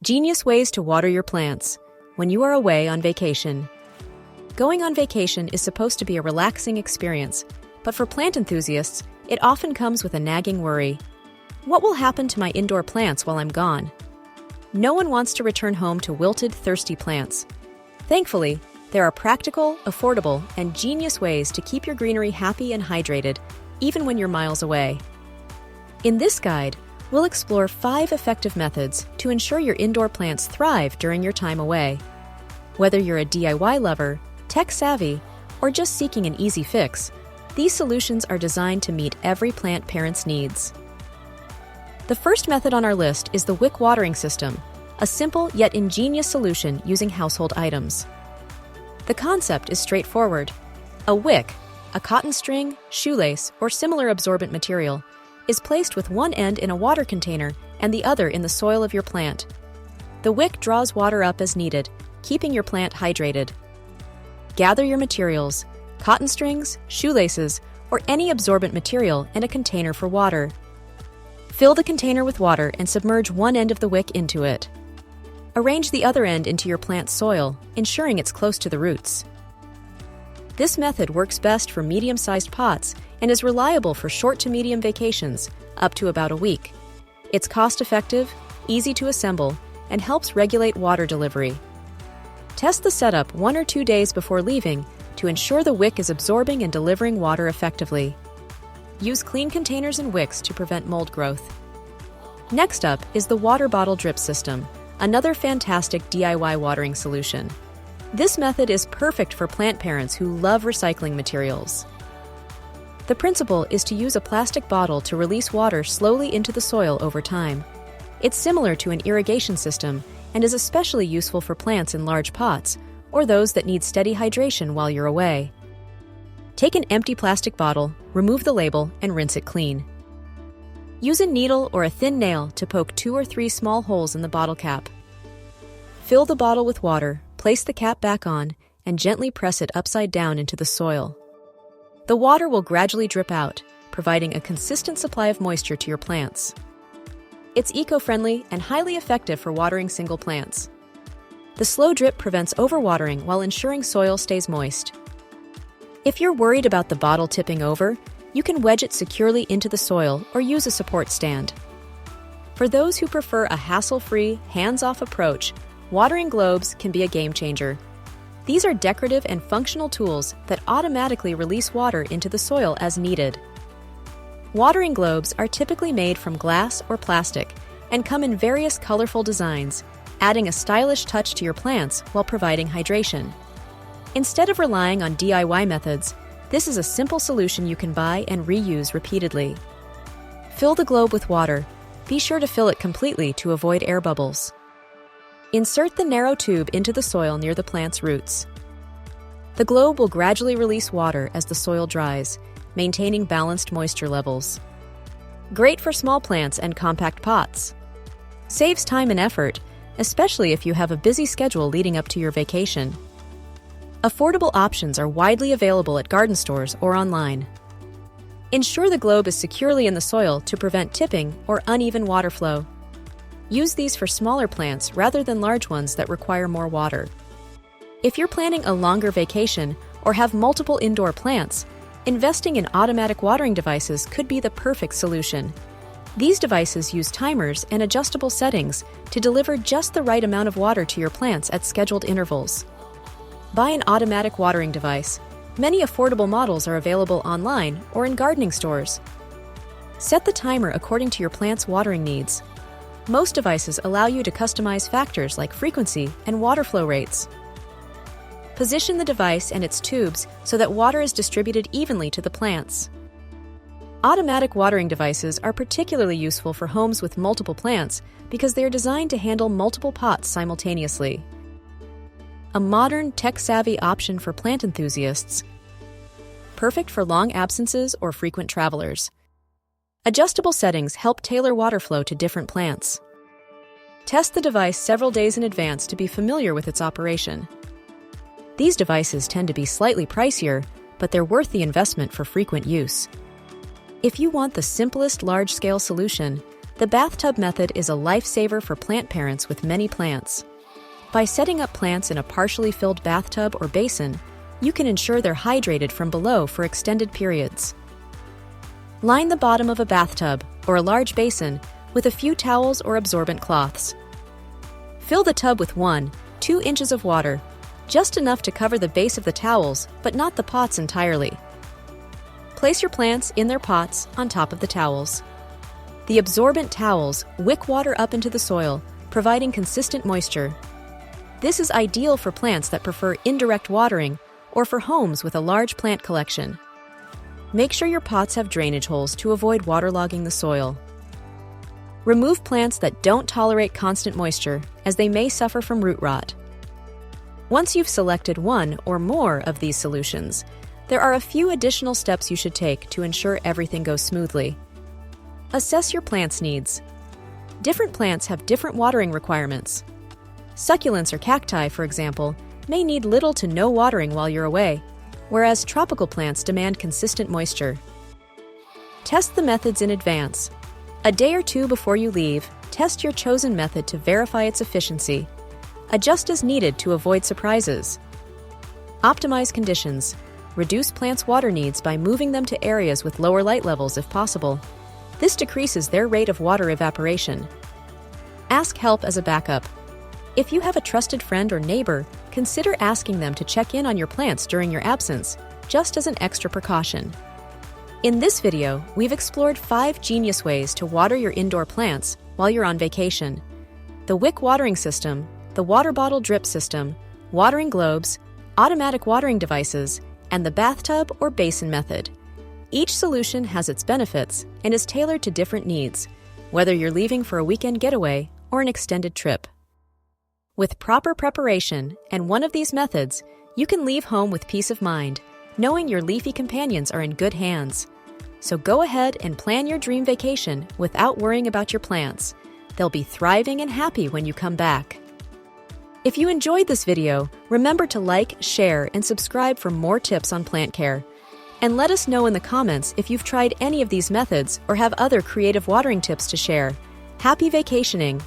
Genius ways to water your plants when you are away on vacation. Going on vacation is supposed to be a relaxing experience, but for plant enthusiasts, it often comes with a nagging worry. What will happen to my indoor plants while I'm gone? No one wants to return home to wilted, thirsty plants. Thankfully, there are practical, affordable, and genius ways to keep your greenery happy and hydrated, even when you're miles away. In this guide, we'll explore 5 effective methods to ensure your indoor plants thrive during your time away. Whether you're a DIY lover, tech-savvy, or just seeking an easy fix, these solutions are designed to meet every plant parent's needs. The first method on our list is the wick watering system, a simple yet ingenious solution using household items. The concept is straightforward. A wick, a cotton string, shoelace, or similar absorbent material, is placed with one end in a water container and the other in the soil of your plant. The wick draws water up as needed, keeping your plant hydrated. Gather your materials, cotton strings, shoelaces, or any absorbent material and a container for water. Fill the container with water and submerge one end of the wick into it. Arrange the other end into your plant's soil, ensuring it's close to the roots. This method works best for medium-sized pots and is reliable for short to medium vacations, up to about a week. It's cost-effective, easy to assemble, and helps regulate water delivery. Test the setup 1 or 2 days before leaving to ensure the wick is absorbing and delivering water effectively. Use clean containers and wicks to prevent mold growth. Next up is the water bottle drip system, another fantastic DIY watering solution. This method is perfect for plant parents who love recycling materials. The principle is to use a plastic bottle to release water slowly into the soil over time. It's similar to an irrigation system and is especially useful for plants in large pots or those that need steady hydration while you're away. Take an empty plastic bottle, remove the label, and rinse it clean. Use a needle or a thin nail to poke 2 or 3 small holes in the bottle cap. Fill the bottle with water, place the cap back on, and gently press it upside down into the soil. The water will gradually drip out, providing a consistent supply of moisture to your plants. It's eco-friendly and highly effective for watering single plants. The slow drip prevents overwatering while ensuring soil stays moist. If you're worried about the bottle tipping over, you can wedge it securely into the soil or use a support stand. For those who prefer a hassle-free, hands-off approach, watering globes can be a game changer. These are decorative and functional tools that automatically release water into the soil as needed. Watering globes are typically made from glass or plastic and come in various colorful designs, adding a stylish touch to your plants while providing hydration. Instead of relying on DIY methods, this is a simple solution you can buy and reuse repeatedly. Fill the globe with water. Be sure to fill it completely to avoid air bubbles. Insert the narrow tube into the soil near the plant's roots. The globe will gradually release water as the soil dries, maintaining balanced moisture levels. Great for small plants and compact pots. Saves time and effort, especially if you have a busy schedule leading up to your vacation. Affordable options are widely available at garden stores or online. Ensure the globe is securely in the soil to prevent tipping or uneven water flow. Use these for smaller plants rather than large ones that require more water. If you're planning a longer vacation or have multiple indoor plants, investing in automatic watering devices could be the perfect solution. These devices use timers and adjustable settings to deliver just the right amount of water to your plants at scheduled intervals. Buy an automatic watering device. Many affordable models are available online or in gardening stores. Set the timer according to your plant's watering needs. Most devices allow you to customize factors like frequency and water flow rates. Position the device and its tubes so that water is distributed evenly to the plants. Automatic watering devices are particularly useful for homes with multiple plants because they are designed to handle multiple pots simultaneously. A modern, tech-savvy option for plant enthusiasts. Perfect for long absences or frequent travelers. Adjustable settings help tailor water flow to different plants. Test the device several days in advance to be familiar with its operation. These devices tend to be slightly pricier, but they're worth the investment for frequent use. If you want the simplest large-scale solution, The bathtub method is a lifesaver for plant parents with many plants. By setting up plants in a partially filled bathtub or basin, you can ensure they're hydrated from below for extended periods. Line the bottom of a bathtub or a large basin with a few towels or absorbent cloths. Fill the tub with 1-2 inches of water, just enough to cover the base of the towels, but not the pots entirely. Place your plants in their pots on top of the towels. The absorbent towels wick water up into the soil, providing consistent moisture. This is ideal for plants that prefer indirect watering or for homes with a large plant collection. Make sure your pots have drainage holes to avoid waterlogging the soil. Remove plants that don't tolerate constant moisture, as they may suffer from root rot. Once you've selected one or more of these solutions, there are a few additional steps you should take to ensure everything goes smoothly. Assess your plant's needs. Different plants have different watering requirements. Succulents or cacti, for example, may need little to no watering while you're away, whereas tropical plants demand consistent moisture. Test the methods in advance. A day or two before you leave, test your chosen method to verify its efficiency. Adjust as needed to avoid surprises. Optimize conditions. Reduce plants' water needs by moving them to areas with lower light levels if possible. This decreases their rate of water evaporation. Ask help as a backup. If you have a trusted friend or neighbor, consider asking them to check in on your plants during your absence, just as an extra precaution. In this video, we've explored 5 genius ways to water your indoor plants while you're on vacation. The wick watering system, the water bottle drip system, watering globes, automatic watering devices, and the bathtub or basin method. Each solution has its benefits and is tailored to different needs, whether you're leaving for a weekend getaway or an extended trip. With proper preparation and one of these methods, you can leave home with peace of mind, knowing your leafy companions are in good hands. So go ahead and plan your dream vacation without worrying about your plants. They'll be thriving and happy when you come back. If you enjoyed this video, remember to like, share, and subscribe for more tips on plant care. And let us know in the comments if you've tried any of these methods or have other creative watering tips to share. Happy vacationing!